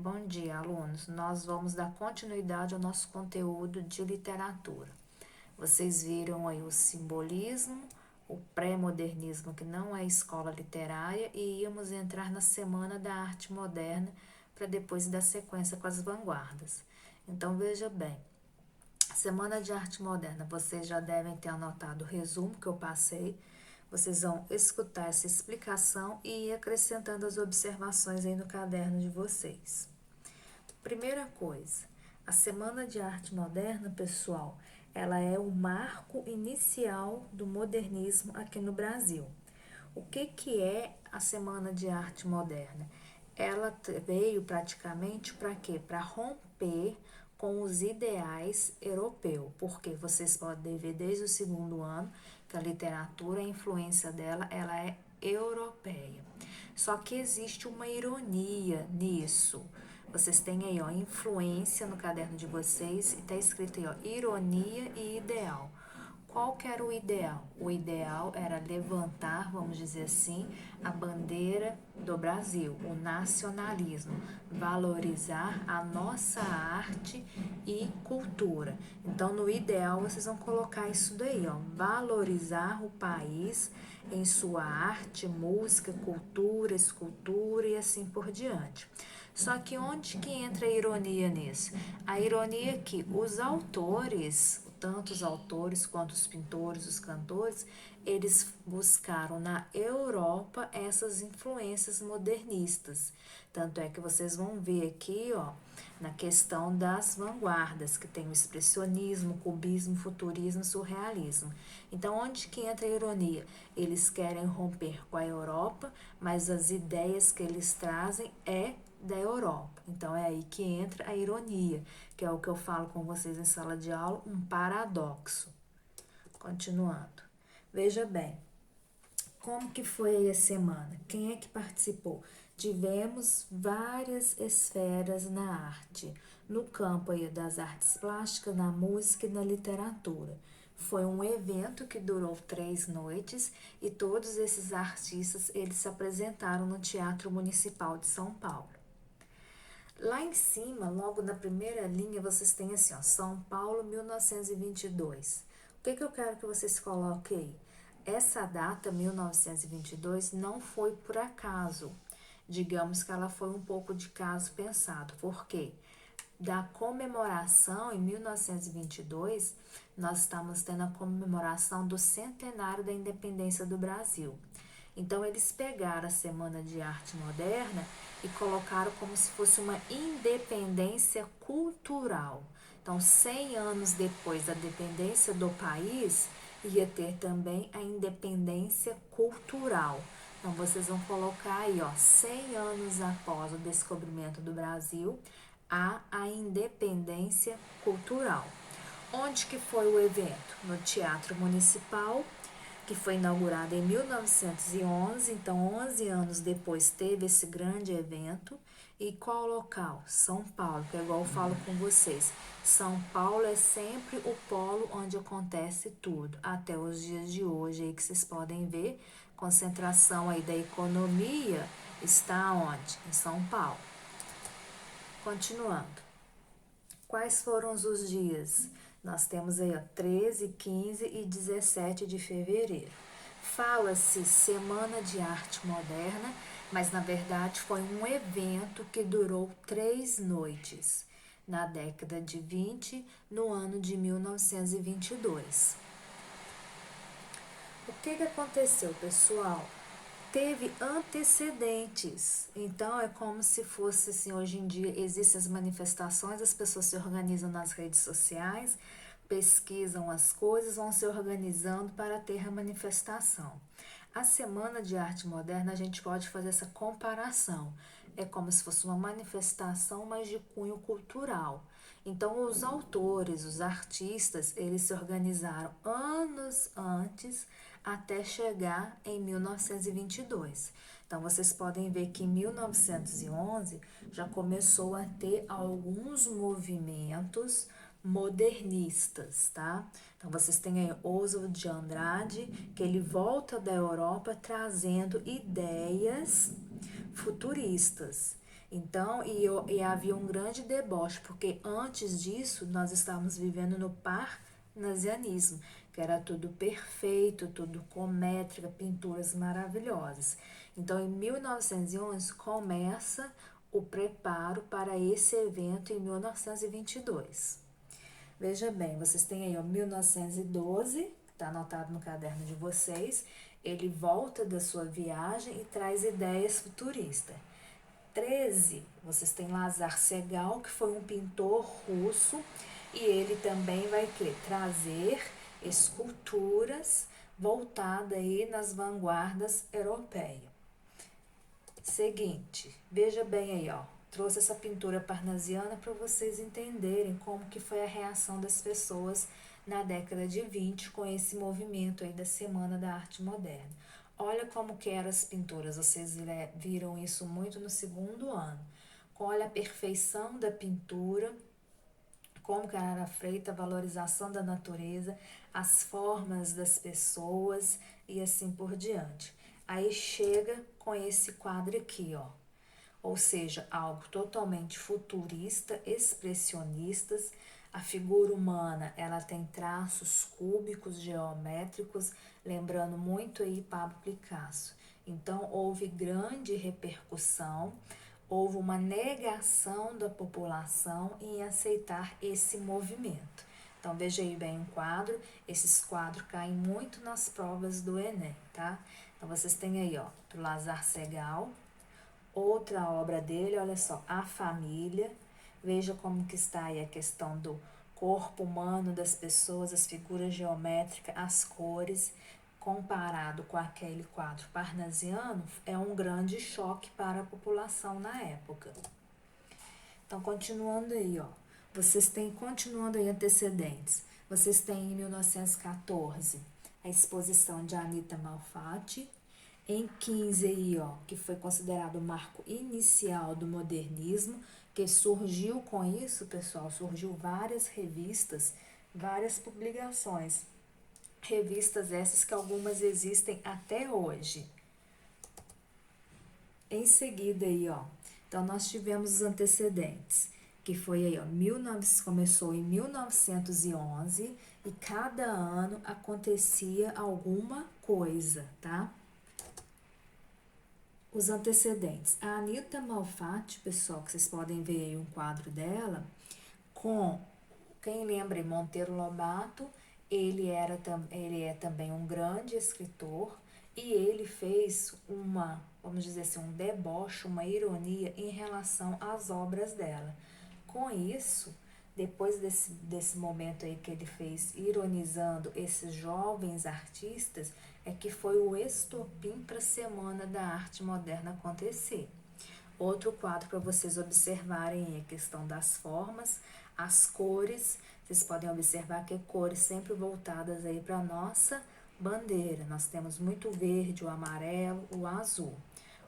Bom dia, alunos. Nós vamos dar continuidade ao nosso conteúdo de literatura. Vocês viram aí o simbolismo, o pré-modernismo, que não é escola literária, e íamos entrar na Semana da Arte Moderna para depois dar sequência com as vanguardas. Então, veja bem, Semana de Arte Moderna, vocês já devem ter anotado o resumo que eu passei. Vocês vão escutar essa explicação e ir acrescentando as observações aí no caderno de vocês. Primeira coisa, a Semana de Arte Moderna, pessoal, ela é o marco inicial do modernismo aqui no Brasil. O que é a Semana de Arte Moderna? Ela veio praticamente para quê? Para romper com os ideais europeus, porque vocês podem ver desde o segundo ano que a literatura, a influência dela, ela é europeia. Só que existe uma ironia nisso. Vocês têm aí, ó, influência no caderno de vocês e tá escrito aí, ó, ironia e ideal. Qual que era o ideal? O ideal era levantar, vamos dizer assim, a bandeira do Brasil, o nacionalismo, valorizar a nossa arte e cultura. Então, no ideal, vocês vão colocar isso daí, ó, valorizar o país em sua arte, música, cultura, escultura e assim por diante. Só que onde que entra a ironia nisso? A ironia é que os autores, tanto os autores quanto os pintores, os cantores, eles buscaram na Europa essas influências modernistas. Tanto é que vocês vão ver aqui, ó, na questão das vanguardas, que tem o expressionismo, o cubismo, o futurismo, o surrealismo. Então, onde que entra a ironia? Eles querem romper com a Europa, mas as ideias que eles trazem é da Europa. Então, é aí que entra a ironia, que é o que eu falo com vocês em sala de aula, um paradoxo. Continuando. Veja bem, como que foi aí a semana? Quem é que participou? Tivemos várias esferas na arte, no campo aí das artes plásticas, na música e na literatura. Foi um evento que durou 3 noites e todos esses artistas eles se apresentaram no Teatro Municipal de São Paulo. Lá em cima, logo na primeira linha, vocês têm assim, ó, São Paulo, 1922. O que eu quero que vocês coloquem aí? Essa data, 1922, não foi por acaso. Digamos que ela foi um pouco de caso pensado. Por quê? Da comemoração, em 1922, nós estamos tendo a comemoração do centenário da independência do Brasil. Então, eles pegaram a Semana de Arte Moderna e colocaram como se fosse uma independência cultural. Então, 100 anos depois da dependência do país, ia ter também a independência cultural. Então, vocês vão colocar aí, ó, 100 anos após o descobrimento do Brasil, há a independência cultural. Onde que foi o evento? No Teatro Municipal, que foi inaugurado em 1911, então 11 anos depois teve esse grande evento. E qual local? São Paulo, que é igual eu falo com vocês. São Paulo é sempre o polo onde acontece tudo, até os dias de hoje aí que vocês podem ver, concentração aí da economia está onde? Em São Paulo. Continuando. Quais foram os dias? Nós temos aí, ó, 13, 15 e 17 de fevereiro. Fala-se Semana de Arte Moderna, mas na verdade foi um evento que durou 3 noites, na década de 20, no ano de 1922. O que aconteceu, pessoal? Teve antecedentes. Então é como se fosse assim, hoje em dia existem as manifestações, as pessoas se organizam nas redes sociais, pesquisam as coisas, vão se organizando para ter a manifestação. A Semana de Arte Moderna, a gente pode fazer essa comparação. É como se fosse uma manifestação, mas de cunho cultural. Então, os autores, os artistas, eles se organizaram anos antes até chegar em 1922. Então, vocês podem ver que em 1911 já começou a ter alguns movimentos modernistas, tá? Então, vocês têm aí Oswald de Andrade, que ele volta da Europa trazendo ideias futuristas. Então, e havia um grande deboche, porque antes disso nós estávamos vivendo no parnasianismo, que era tudo perfeito, tudo com métrica, pinturas maravilhosas. Então, em 1911 começa o preparo para esse evento em 1922. Veja bem, vocês têm aí, ó, 1912, está anotado no caderno de vocês. Ele volta da sua viagem e traz ideias futuristas. 13, vocês têm Lazar Segal, que foi um pintor russo, e ele também vai trazer esculturas voltadas aí nas vanguardas europeias. Seguinte, veja bem aí, ó. Trouxe essa pintura parnasiana para vocês entenderem como que foi a reação das pessoas na década de 20 com esse movimento aí da Semana da Arte Moderna. Olha como que eram as pinturas, vocês viram isso muito no segundo ano. Olha a perfeição da pintura, como que era feita a valorização da natureza, as formas das pessoas e assim por diante. Aí chega com esse quadro aqui, ó. Ou seja, algo totalmente futurista, expressionistas. A figura humana, ela tem traços cúbicos, geométricos, lembrando muito aí Pablo Picasso. Então, houve grande repercussão, houve uma negação da população em aceitar esse movimento. Então, veja aí bem o quadro. Esses quadros caem muito nas provas do Enem, tá? Então, vocês têm aí, ó, do Lazar Segal. Outra obra dele, olha só, A Família. Veja como que está aí a questão do corpo humano das pessoas, as figuras geométricas, as cores, comparado com aquele quadro parnasiano, é um grande choque para a população na época. Então, continuando aí, ó, vocês têm, continuando aí antecedentes, vocês têm em 1914 a exposição de Anita Malfatti. Em 15 aí, ó, que foi considerado o marco inicial do modernismo, que surgiu com isso, pessoal, surgiu várias revistas, várias publicações. Revistas essas que algumas existem até hoje. Em seguida aí, ó, então nós tivemos os antecedentes, que foi aí, ó, começou em 1911 e cada ano acontecia alguma coisa, tá? Os antecedentes. A Anita Malfatti, pessoal, que vocês podem ver aí um quadro dela, com, quem lembra, Monteiro Lobato, ele é também um grande escritor e ele fez uma, vamos dizer assim, um deboche, uma ironia em relação às obras dela. Com isso, depois desse momento aí que ele fez ironizando esses jovens artistas, é que foi o estopim para a Semana da Arte Moderna acontecer. Outro quadro para vocês observarem é a questão das formas, as cores. Vocês podem observar que cores sempre voltadas aí para a nossa bandeira. Nós temos muito verde, o amarelo, o azul.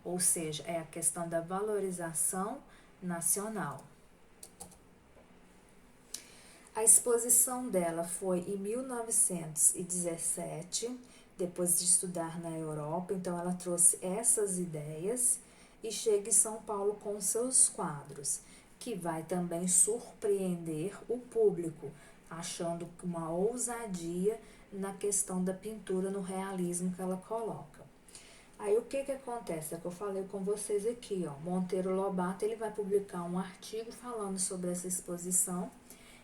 Ou seja, é a questão da valorização nacional. A exposição dela foi em 1917, depois de estudar na Europa, então ela trouxe essas ideias e chega em São Paulo com seus quadros, que vai também surpreender o público, achando uma ousadia na questão da pintura, no realismo que ela coloca. Aí o que acontece? É que eu falei com vocês aqui, ó, Monteiro Lobato, ele vai publicar um artigo falando sobre essa exposição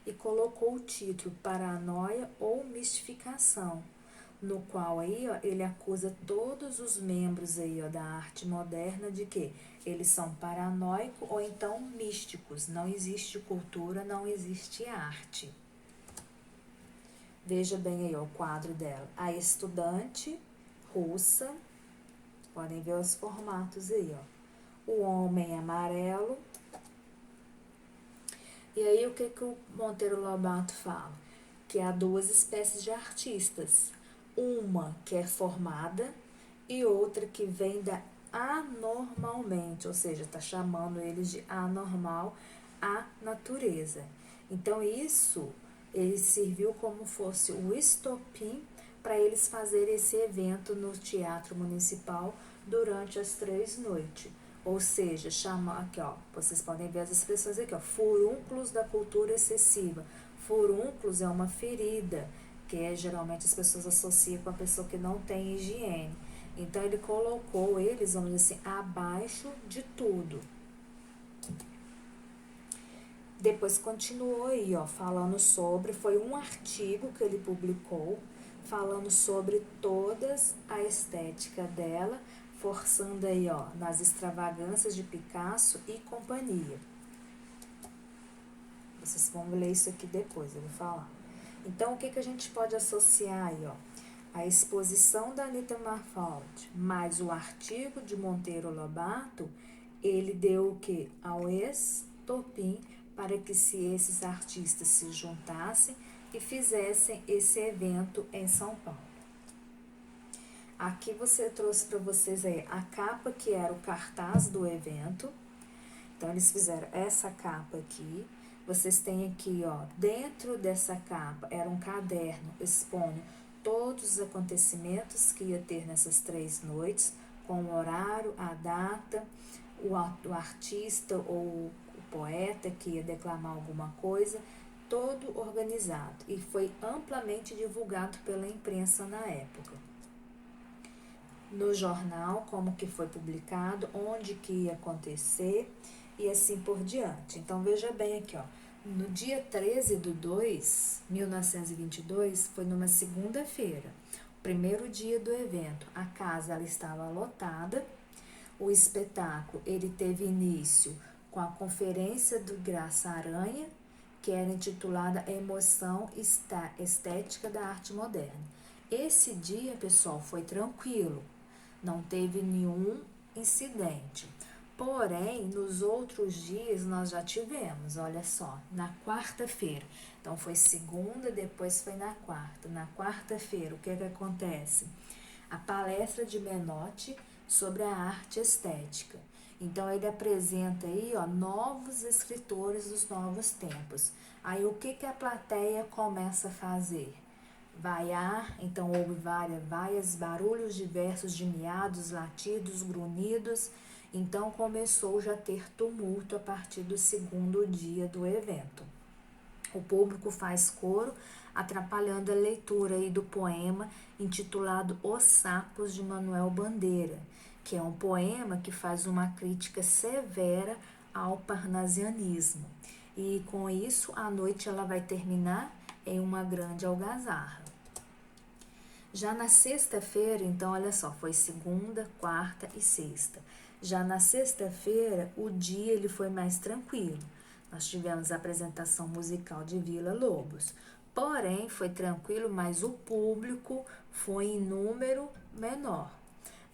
e colocou o título Paranoia ou Mistificação, no qual aí, ó, ele acusa todos os membros aí, ó, da arte moderna de que eles são paranoicos ou então místicos. Não existe cultura, não existe arte. Veja bem aí, ó, o quadro dela. A estudante russa, podem ver os formatos aí, ó. O homem amarelo. E aí o que o Monteiro Lobato fala? Que há duas espécies de artistas. Uma que é formada e outra que vem da anormalmente, ou seja, está chamando eles de anormal a natureza. Então isso, ele serviu como fosse o estopim para eles fazerem esse evento no Teatro Municipal durante as 3 noites. Ou seja, chama aqui, ó, vocês podem ver as expressões aqui, ó, furúnculos da cultura excessiva. Furúnculos é uma ferida, que geralmente as pessoas associam com a pessoa que não tem higiene. Então ele colocou eles, vamos dizer assim, abaixo de tudo. Depois continuou aí, ó, falando sobre, foi um artigo que ele publicou, falando sobre todas a estética dela, forçando aí, ó, nas extravagâncias de Picasso e companhia. Vocês vão ler isso aqui depois, eu vou falar. Então, o que, que a gente pode associar aí, ó? A exposição da Anita Malfatti, mais o artigo de Monteiro Lobato, ele deu o quê? Ao estopim para que esses artistas se juntassem e fizessem esse evento em São Paulo. Aqui você trouxe para vocês aí a capa que era o cartaz do evento. Então, eles fizeram essa capa aqui. Vocês têm aqui, ó, dentro dessa capa era um caderno expondo todos os acontecimentos que ia ter nessas 3 noites, com o horário, a data, o artista ou o poeta que ia declamar alguma coisa, todo organizado e foi amplamente divulgado pela imprensa na época. No jornal, como que foi publicado, onde que ia acontecer e assim por diante. Então, veja bem aqui, ó. No dia 13/2/1922, foi numa segunda-feira, o primeiro dia do evento. A casa ela estava lotada. O espetáculo ele teve início com a conferência do Graça Aranha, que era intitulada Emoção Estética da Arte Moderna. Esse dia, pessoal, foi tranquilo, não teve nenhum incidente. Porém, nos outros dias nós já tivemos, olha só, na quarta-feira. Então, foi segunda, depois foi na quarta. Na quarta-feira, o que acontece? A palestra de Menotti sobre a arte estética. Então, ele apresenta aí, ó, novos escritores dos novos tempos. Aí, o que a plateia começa a fazer? Vaiar, então houve várias barulhos diversos de miados, latidos, grunhidos. Então começou já a ter tumulto a partir do segundo dia do evento. O público faz coro, atrapalhando a leitura aí do poema intitulado Os Sapos de Manuel Bandeira, que é um poema que faz uma crítica severa ao parnasianismo. E com isso a noite ela vai terminar em uma grande algazarra. Já na sexta-feira, então, olha só, foi segunda, quarta e sexta. Já na sexta-feira, o dia ele foi mais tranquilo. Nós tivemos a apresentação musical de Vila Lobos. Porém, foi tranquilo, mas o público foi em número menor.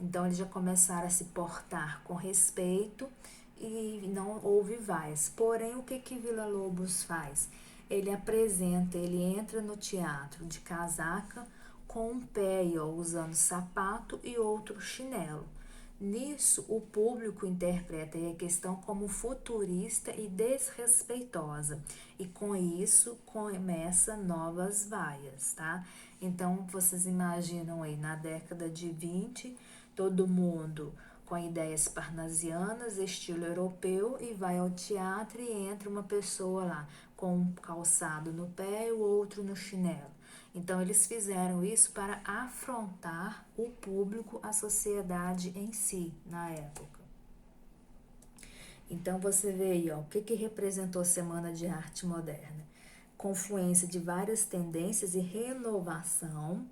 Então, eles já começaram a se portar com respeito e não houve vaias. Porém, o que Vila Lobos faz? Ele apresenta, ele entra no teatro de casaca, com um pé, ó, usando sapato e outro chinelo. Nisso, o público interpreta a questão como futurista e desrespeitosa. E com isso, começa novas vaias, tá? Então, vocês imaginam aí, na década de 20, todo mundo com ideias parnasianas, estilo europeu, e vai ao teatro e entra uma pessoa lá com um calçado no pé e o outro no chinelo. Então, eles fizeram isso para afrontar o público, a sociedade em si, na época. Então, você vê aí, ó, o que representou a Semana de Arte Moderna? Confluência de várias tendências e renovação,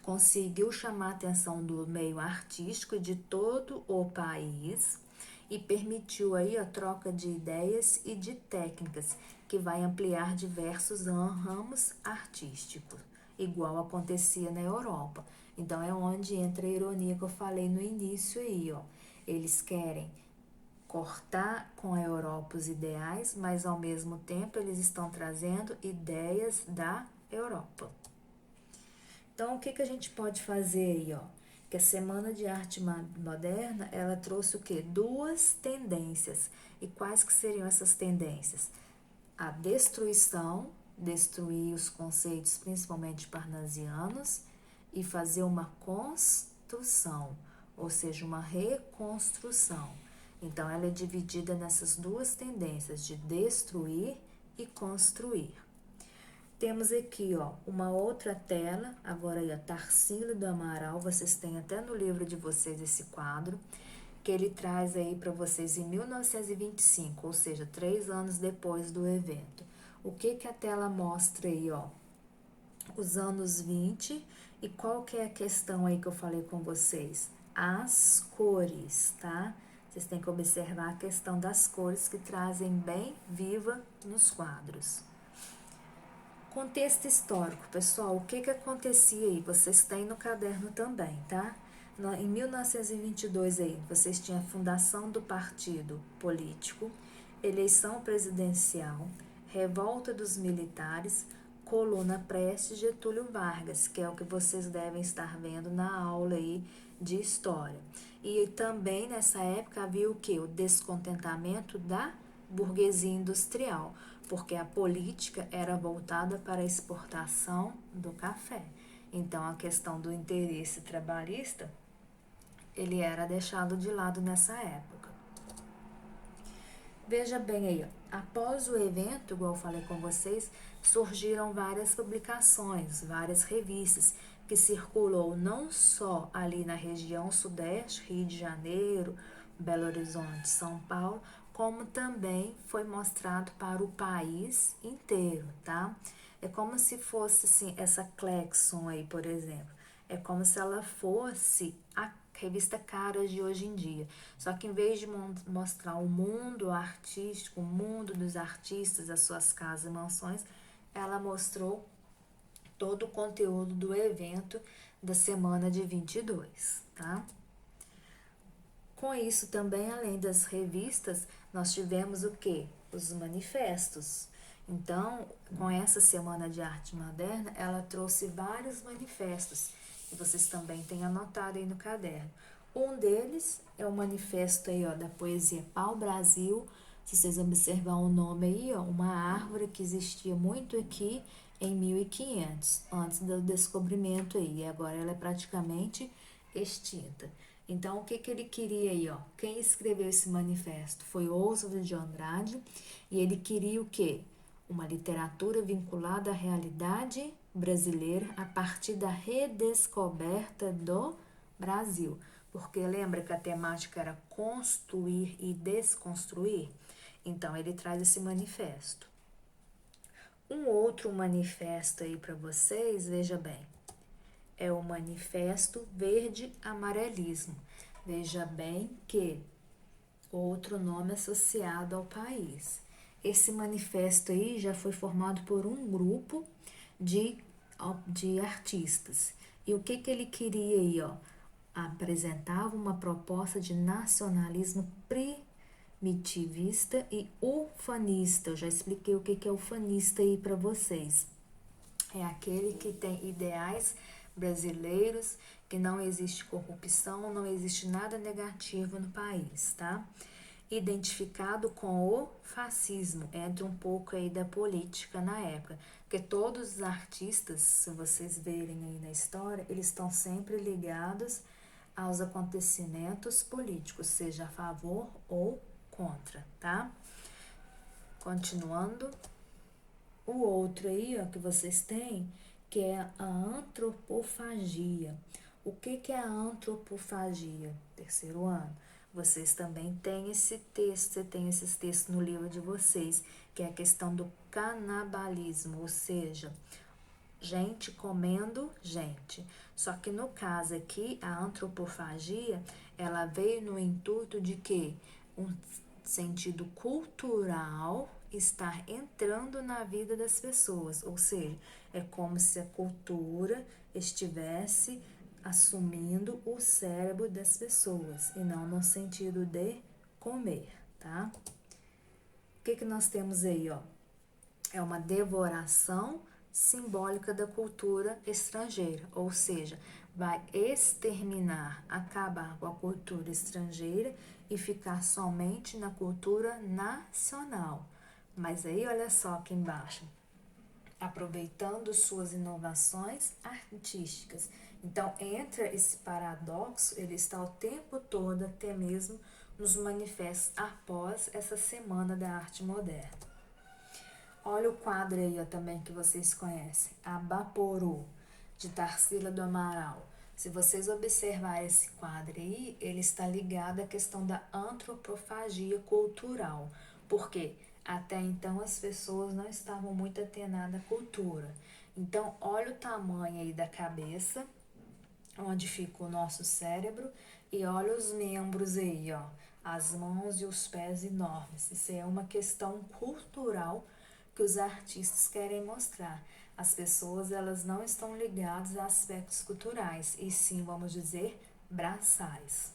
conseguiu chamar a atenção do meio artístico de todo o país e permitiu aí a troca de ideias e de técnicas, que vai ampliar diversos ramos artísticos, igual acontecia na Europa. Então, é onde entra a ironia que eu falei no início aí, ó. Eles querem cortar com a Europa os ideais, mas ao mesmo tempo eles estão trazendo ideias da Europa. Então, o que a gente pode fazer aí, ó? Que a Semana de Arte Moderna, ela trouxe o quê? 2 tendências. E quais que seriam essas tendências? A destruição, destruir os conceitos principalmente parnasianos, e fazer uma construção, ou seja, uma reconstrução. Então, ela é dividida nessas duas tendências de destruir e construir. Temos aqui, ó, uma outra tela, agora aí, a Tarsila do Amaral, vocês têm até no livro de vocês esse quadro, que ele traz aí para vocês em 1925, ou seja, 3 anos depois do evento. O que que a tela mostra aí, ó? Os anos 20, e qual que é a questão aí que eu falei com vocês? As cores, tá? Vocês têm que observar a questão das cores que trazem bem viva nos quadros. Contexto histórico, pessoal, o que que acontecia aí? Vocês têm no caderno também, tá? Em 1922 aí, vocês tinham a fundação do partido político, eleição presidencial, revolta dos militares, coluna Prestes, Getúlio Vargas, que é o que vocês devem estar vendo na aula aí de história. E também nessa época havia o que? O descontentamento da burguesia industrial, porque a política era voltada para a exportação do café. Então, a questão do interesse trabalhista, ele era deixado de lado nessa época. Veja bem aí, ó, após o evento, igual eu falei com vocês, surgiram várias publicações, várias revistas, que circulou não só ali na região sudeste, Rio de Janeiro, Belo Horizonte, São Paulo, como também foi mostrado para o país inteiro, tá? É como se fosse, assim, essa Clexon aí, por exemplo. É como se ela fosse a revista Caras de hoje em dia. Só que em vez de mostrar o mundo artístico, o mundo dos artistas, as suas casas e mansões, ela mostrou todo o conteúdo do evento da semana de 22, tá? Com isso também, além das revistas, nós tivemos o quê? Os manifestos. Então, com essa Semana de Arte Moderna, ela trouxe vários manifestos, e vocês também têm anotado aí no caderno. Um deles é o manifesto aí, ó, da poesia Pau Brasil. Se vocês observar o nome aí, ó, uma árvore que existia muito aqui em 1500, antes do descobrimento aí, e agora ela é praticamente extinta. Então, o que que ele queria aí, ó? Quem escreveu esse manifesto foi Oswald de Andrade, e ele queria o quê? Uma literatura vinculada à realidade brasileira a partir da redescoberta do Brasil. Porque lembra que a temática era construir e desconstruir? Então, ele traz esse manifesto. Um outro manifesto aí para vocês, veja bem, é o Manifesto Verde Amarelismo. Veja bem que outro nome associado ao país. Esse manifesto aí já foi formado por um grupo de artistas. E o que que ele queria aí, ó? Apresentava uma proposta de nacionalismo primitivista e ufanista. Eu já expliquei o que que é ufanista aí para vocês. É aquele que tem ideais brasileiros, que não existe corrupção, não existe nada negativo no país, tá? Identificado com o fascismo, entra um pouco aí da política na época, porque todos os artistas, se vocês verem aí na história, eles estão sempre ligados aos acontecimentos políticos, seja a favor ou contra, tá? Continuando. O outro aí, ó, que vocês têm, que é a antropofagia. O que que é a antropofagia? Terceiro ano. Vocês também têm esse texto, você tem esses textos no livro de vocês, que é a questão do canibalismo, ou seja, gente comendo gente. Só que no caso aqui, a antropofagia, ela veio no intuito de que um sentido cultural estar entrando na vida das pessoas, ou seja, é como se a cultura estivesse assumindo o cérebro das pessoas e não no sentido de comer, tá? O que que nós temos aí, ó? É uma devoração simbólica da cultura estrangeira, ou seja, vai exterminar, acabar com a cultura estrangeira e ficar somente na cultura nacional. Mas aí, olha só aqui embaixo, aproveitando suas inovações artísticas. Então, entra esse paradoxo, ele está o tempo todo, até mesmo nos manifestos após essa Semana da Arte Moderna. Olha o quadro aí ó, também que vocês conhecem, Abaporô, de Tarsila do Amaral. Se vocês observarem esse quadro aí, ele está ligado à questão da antropofagia cultural. Por quê? Até então as pessoas não estavam muito atenadas à cultura. Então, olha o tamanho aí da cabeça, onde fica o nosso cérebro, e olha os membros aí, ó, as mãos e os pés enormes. Isso é uma questão cultural que os artistas querem mostrar. As pessoas, elas não estão ligadas a aspectos culturais, e sim, vamos dizer, braçais.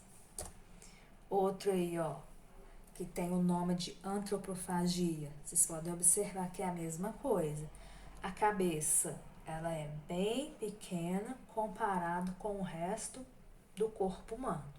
Outro aí, ó, que tem o nome de antropofagia. Vocês podem observar que é a mesma coisa. A cabeça, ela é bem pequena comparado com o resto do corpo humano.